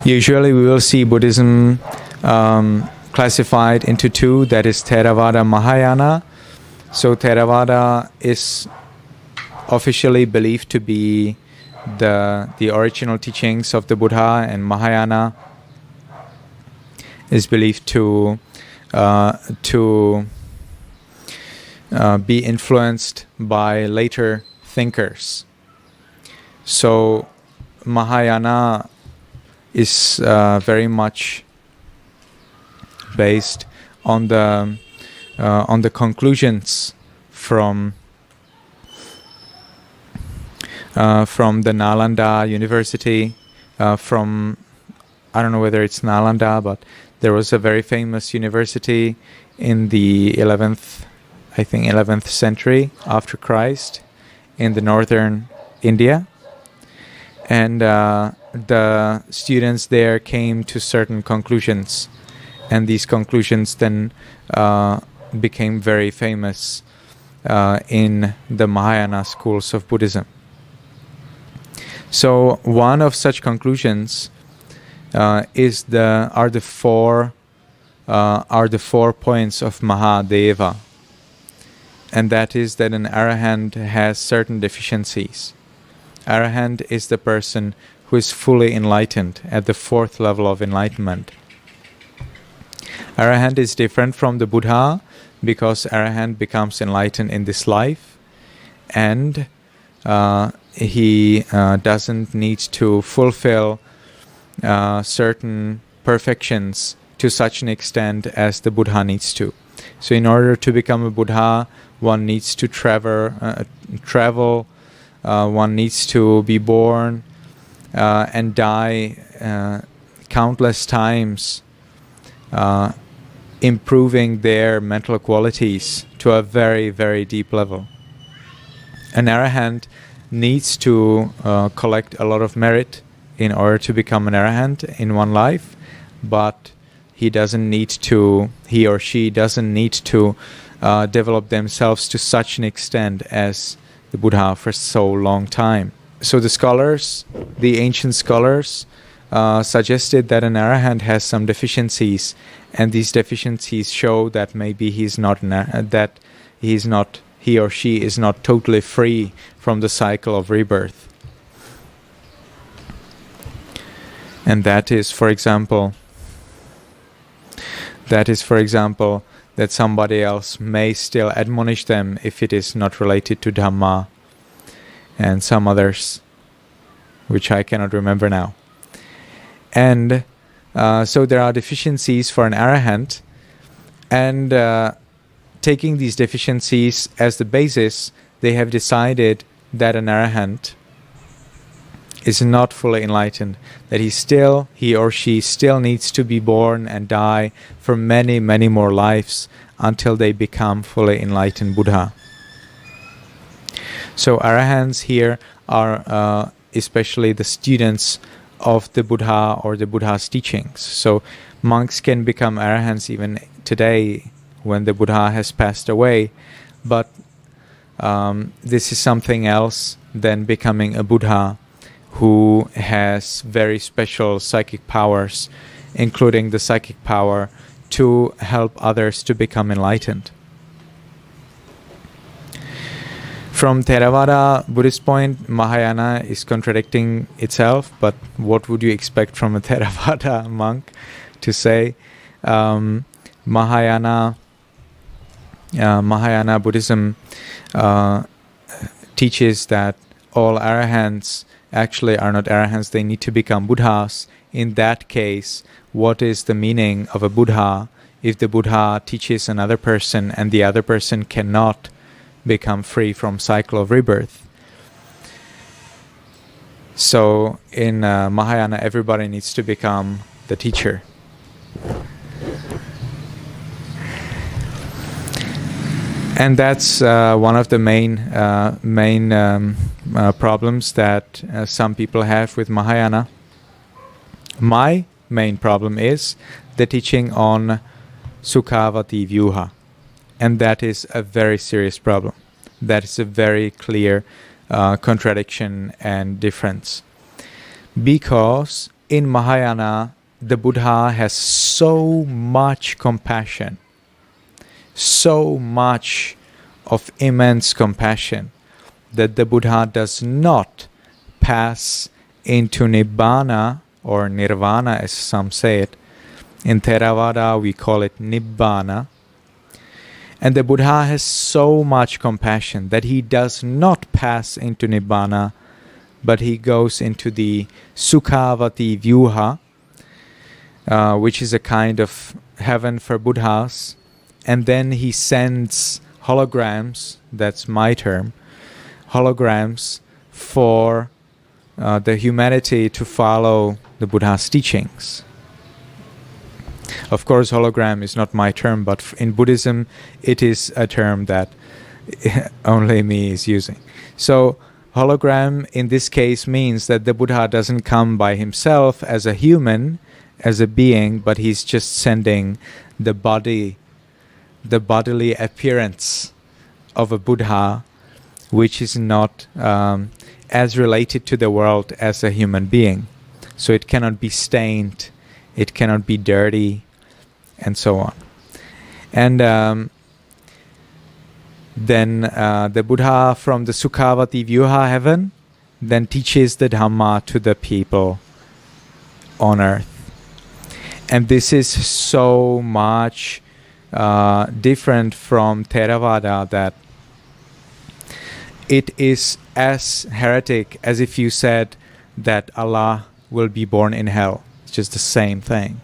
Usually we will see Buddhism classified into two, that is Theravada, Mahayana. So Theravada is officially believed to be the original teachings of the Buddha, and Mahayana is believed to be influenced by later thinkers. So Mahayana is very much based on the conclusions from the Nalanda University, from, I don't know whether it's Nalanda, but there was a very famous university in the 11th century after Christ in the northern India. And the students there came to certain conclusions, and these conclusions then became very famous in the Mahayana schools of Buddhism. So one of such conclusions are the four points of Mahadeva, and that is that an Arahant has certain deficiencies. Arahant is the person who is fully enlightened at the fourth level of enlightenment. Arahant is different from the Buddha because Arahant becomes enlightened in this life, and he doesn't need to fulfill certain perfections to such an extent as the Buddha needs to. So in order to become a Buddha, one needs to travel, one needs to be born and die countless times, improving their mental qualities to a very, very deep level. An Arahant needs to collect a lot of merit in order to become an Arahant in one life, but he or she doesn't need to develop themselves to such an extent as the Buddha for so long time. So the ancient scholars suggested that an Arahant has some deficiencies, and these deficiencies show that maybe he or she is not totally free from the cycle of rebirth. And that is, for example, that somebody else may still admonish them if it is not related to Dhamma, and some others, which I cannot remember now. And so there are deficiencies for an Arahant, and taking these deficiencies as the basis, they have decided that an Arahant is not fully enlightened, that he or she still needs to be born and die for many, many more lives until they become fully enlightened Buddha. So Arahants here are especially the students of the Buddha or the Buddha's teachings. So monks can become Arahants even today when the Buddha has passed away, but this is something else than becoming a Buddha who has very special psychic powers, including the psychic power to help others to become enlightened. From Theravada Buddhist point, Mahayana is contradicting itself, but what would you expect from a Theravada monk to say? Mahayana Buddhism teaches that all Arahants actually are not Arahants, they need to become Buddhas. In that case, what is the meaning of a Buddha if the Buddha teaches another person and the other person cannot become free from cycle of rebirth? So in Mahayana, everybody needs to become the teacher. And that's one of the main problems that some people have with Mahayana. My main problem is the teaching on Sukhavati Viewa, and that is a very serious problem. That is a very clear contradiction and difference, because in Mahayana, the Buddha has so much compassion, so much of immense compassion, that the Buddha does not pass into Nibbana or Nirvana, as some say it. In Theravada, we call it Nibbana. And the Buddha has so much compassion that he does not pass into Nibbana, but he goes into the Sukhavati Viewa, which is a kind of heaven for Buddhas. And then he sends holograms, that's my term, holograms for the humanity to follow the Buddha's teachings. Of course, hologram is not my term, but in Buddhism, it is a term that only me is using. So, hologram in this case means that the Buddha doesn't come by himself as a human, as a being, but he's just sending the body, the bodily appearance of a Buddha, which is not as related to the world as a human being. So it cannot be stained, it cannot be dirty, and so on. And then the Buddha from the Sukhavati Viewa heaven then teaches the Dhamma to the people on earth. And this is so much different from Theravada that it is as heretic as if you said that Allah will be born in hell. It's just the same thing.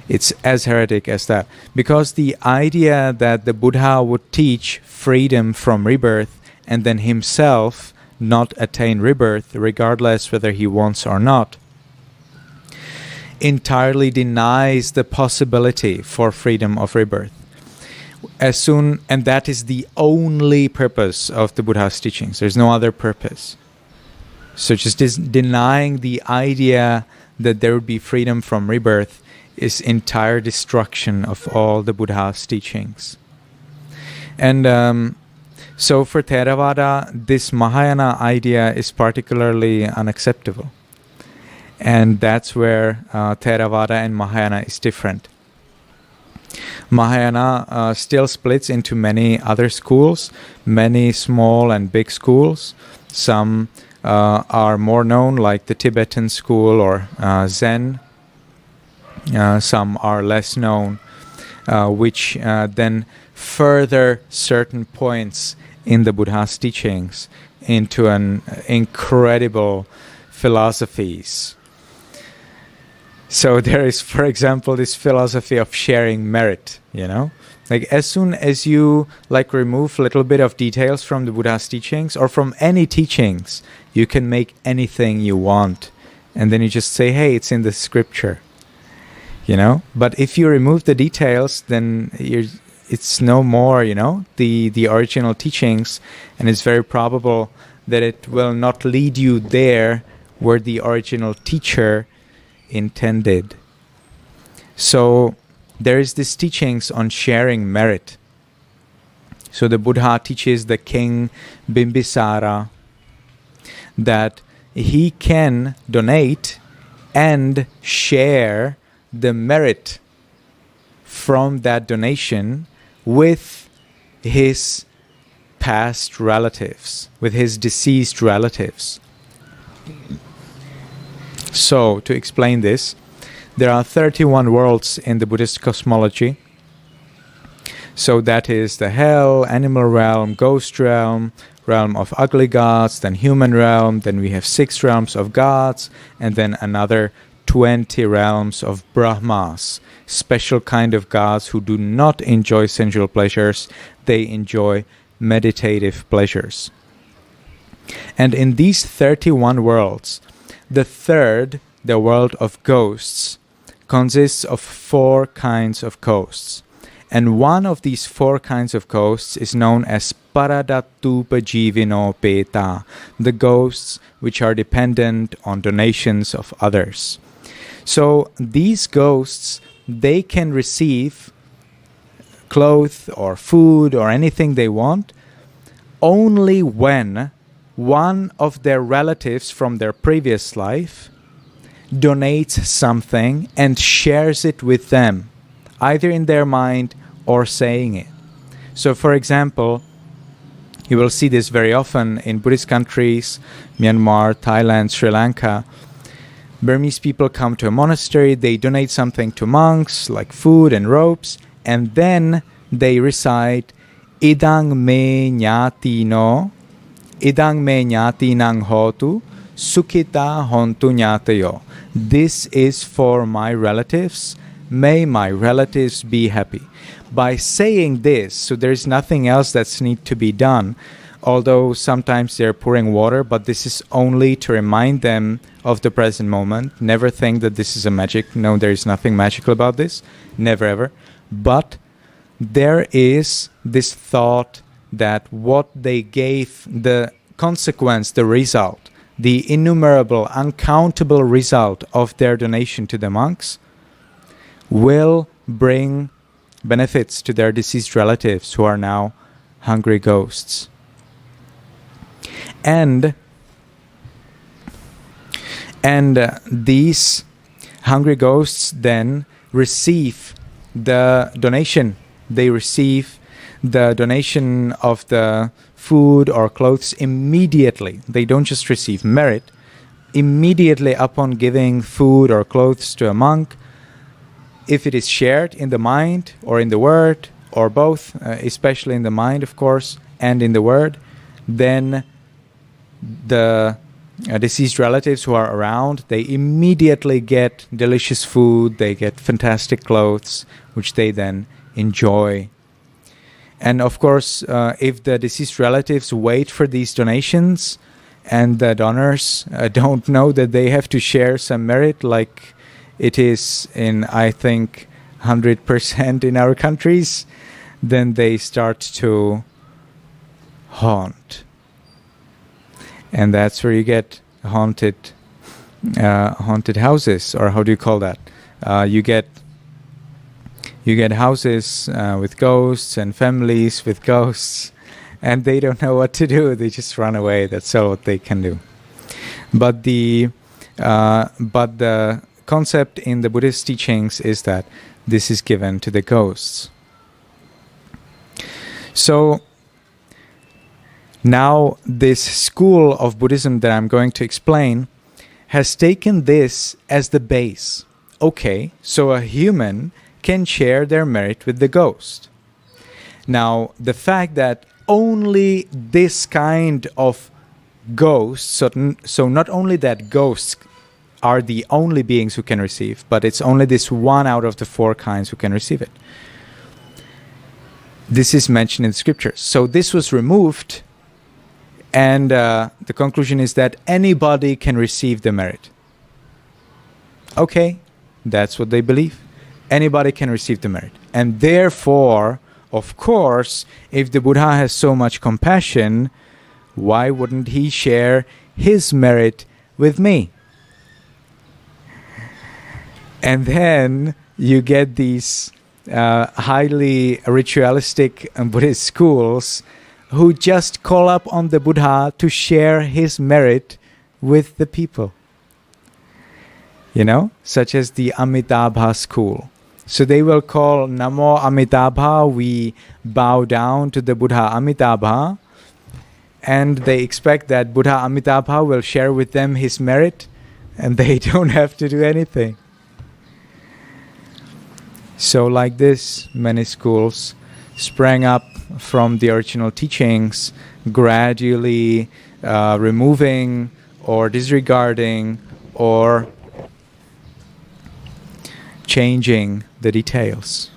It's as heretic as that. Because the idea that the Buddha would teach freedom from rebirth and then himself not attain rebirth, regardless whether he wants or not, entirely denies the possibility for freedom of rebirth. And that is the only purpose of the Buddha's teachings. There's no other purpose. So just denying the idea that there would be freedom from rebirth is entire destruction of all the Buddha's teachings. And so for Theravada, this Mahayana idea is particularly unacceptable. And that's where Theravada and Mahayana is different. Mahayana still splits into many other schools, many small and big schools. Some are more known, like the Tibetan school or Zen. Some are less known, which then further certain points in the Buddha's teachings into an incredible philosophies. So there is, for example, this philosophy of sharing merit, you know? Like as soon as you remove a little bit of details from the Buddha's teachings or from any teachings, you can make anything you want. And then you just say, hey, it's in the scripture, you know? But if you remove the details, then it's no more, you know, the original teachings. And it's very probable that it will not lead you there where the original teacher intended. So there is this teachings on sharing merit. So the Buddha teaches the king Bimbisara that he can donate and share the merit from that donation with his past relatives, with his deceased relatives. So, to explain this, there are 31 worlds in the Buddhist cosmology. So that is the hell, animal realm, ghost realm, realm of ugly gods, then human realm, then we have 6 realms of gods, and then another 20 realms of Brahmas, special kind of gods who do not enjoy sensual pleasures, they enjoy meditative pleasures. And in these 31 worlds, the third, the world of ghosts, consists of 4 kinds of ghosts. And one of these 4 kinds of ghosts is known as Paradatupajivino Peta, the ghosts which are dependent on donations of others. So these ghosts, they can receive clothes or food or anything they want only when one of their relatives from their previous life donates something and shares it with them, either in their mind or saying it. So, for example, you will see this very often in Buddhist countries, Myanmar, Thailand, Sri Lanka. Burmese people come to a monastery, they donate something to monks, like food and robes, and then they recite, Idang me nyati no, Idang me nyati nang hotu, Sukhita hontu nyatayo. This is for my relatives. May my relatives be happy. By saying this, so there's nothing else that's need to be done, although sometimes they're pouring water, but this is only to remind them of the present moment. Never think that this is a magic. No, there is nothing magical about this. Never ever. But there is this thought that what they gave, the consequence, the result, the innumerable, uncountable result of their donation to the monks will bring benefits to their deceased relatives who are now hungry ghosts. And these hungry ghosts then receive the donation. They receive the donation of the food or clothes immediately. They don't just receive merit. Immediately upon giving food or clothes to a monk, if it is shared in the mind or in the word, or both, especially in the mind, of course, and in the word, then the deceased relatives who are around, they immediately get delicious food, they get fantastic clothes, which they then enjoy. And of course, if the deceased relatives wait for these donations and the donors don't know that they have to share some merit, like it is in, I think, 100% in our countries, then they start to haunt. And that's where you get haunted houses, or how do you call that? You get houses with ghosts and families with ghosts, and they don't know what to do. They just run away. That's all what they can do. But the concept in the Buddhist teachings is that this is given to the ghosts. So now this school of Buddhism that I'm going to explain has taken this as the base. Okay, so a human can share their merit with the ghost. Now, the fact that only this kind of ghosts, so not only that ghosts are the only beings who can receive, but it's only this one out of the four kinds who can receive it. This is mentioned in the scriptures. So this was removed, and the conclusion is that anybody can receive the merit. Okay, that's what they believe. Anybody can receive the merit. And therefore, of course, if the Buddha has so much compassion, why wouldn't he share his merit with me? And then you get these highly ritualistic Buddhist schools who just call up on the Buddha to share his merit with the people. You know, such as the Amitabha school. So they will call Namo Amitabha, we bow down to the Buddha Amitabha, and they expect that Buddha Amitabha will share with them his merit, and they don't have to do anything. So like this, many schools sprang up from the original teachings, gradually removing or disregarding or changing the details.